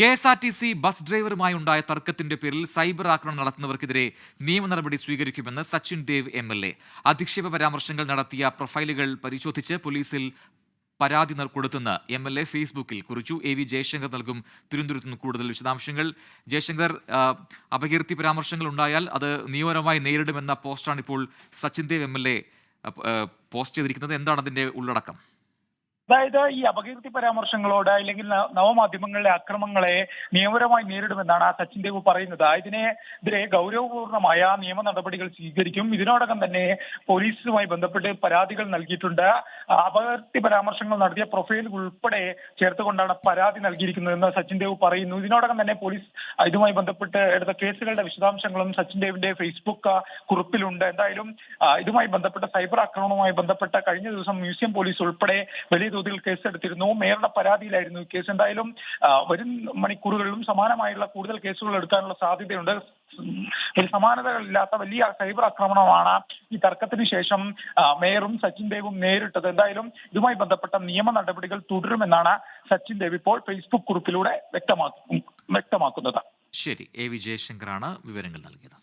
KSRTC bus ഡ്രൈവറുമായി ഉണ്ടായ തർക്കത്തിന്റെ പേരിൽ cyber ആക്രമണം നടത്തുന്നവർക്കെതിരെ നിയമ നടപടി സ്വീകരിക്കുമെന്ന് സച്ചിൻ ദേവ് MLA. അധിക്ഷേപ പരാമർശങ്ങൾ നടത്തിയ പ്രൊഫൈലുകൾ പരിശോധിച്ച് പോലീസിൽ പരാതി കൊടുത്തെന്ന് MLA ഫേസ്ബുക്കിൽ കുറിച്ചു. AV ജയശങ്കർ നൽകും തിരുവനന്തപുരത്ത് നിന്ന് കൂടുതൽ വിശദാംശങ്ങൾ. ജയശങ്കർ, അപകീർത്തി പരാമർശങ്ങൾ ഉണ്ടായാൽ അത് നിയമപരമായി നേരിടുമെന്ന പോസ്റ്റാണ് ഇപ്പോൾ സച്ചിൻ ദേവ് MLA പോസ്റ്റ് ചെയ്തിരിക്കുന്നത്. എന്താണ് അതിന്റെ ഉള്ളടക്കം? അതായത് ഈ അപകീർത്തി പരാമർശങ്ങളോട് അല്ലെങ്കിൽ നവമാധ്യമങ്ങളിലെ അക്രമങ്ങളെ നിയമപരമായി നേരിടുമെന്നാണ് സച്ചിൻ ദേവ് പറയുന്നത്. ഇതിനെതിരെ ഗൗരവപൂർണമായ നിയമ നടപടികൾ സ്വീകരിക്കും. ഇതിനോടകം തന്നെ പോലീസുമായി ബന്ധപ്പെട്ട് പരാതികൾ നൽകിയിട്ടുണ്ട്. അപകീർത്തി പരാമർശങ്ങൾ നടത്തിയ പ്രൊഫൈലുകൾ ഉൾപ്പെടെ ചേർത്തുകൊണ്ടാണ് പരാതി നൽകിയിരിക്കുന്നതെന്ന് സച്ചിൻ ദേവ് പറയുന്നു. ഇതിനോടകം തന്നെ പോലീസ് ഇതുമായി ബന്ധപ്പെട്ട് എടുത്ത കേസുകളുടെ വിശദാംശങ്ങളും സച്ചിൻ ദേവിന്റെ ഫേസ്ബുക്ക് കുറിപ്പിലുണ്ട്. എന്തായാലും ഇതുമായി ബന്ധപ്പെട്ട സൈബർ ആക്രമണവുമായി ബന്ധപ്പെട്ട കഴിഞ്ഞ ദിവസം മ്യൂസിയം പോലീസ് ഉൾപ്പെടെ വലിയ തോതിൽ കേസെടുത്തിരുന്നു. മേയറുടെ പരാതിയിലായിരുന്നു കേസ്. എന്തായാലും വരും മണിക്കൂറുകളിലും സമാനമായുള്ള കൂടുതൽ കേസുകൾ എടുക്കാനുള്ള സാധ്യതയുണ്ട്. സമാനതകളില്ലാത്ത വലിയ സൈബർ ആക്രമണമാണ് ഈ തർക്കത്തിന് ശേഷം മേയറും സച്ചിൻ ദേവും നേരിട്ടത്. എന്തായാലും ഇതുമായി ബന്ധപ്പെട്ട നിയമ നടപടികൾ തുടരുമെന്നാണ് സച്ചിൻ ദേവ് ഇപ്പോൾ ഫേസ്ബുക്ക് കുറിപ്പിലൂടെ വ്യക്തമാക്കുന്നത്. ശരി, AV ജയശങ്കറാണ് വിവരങ്ങൾ നൽകിയത്.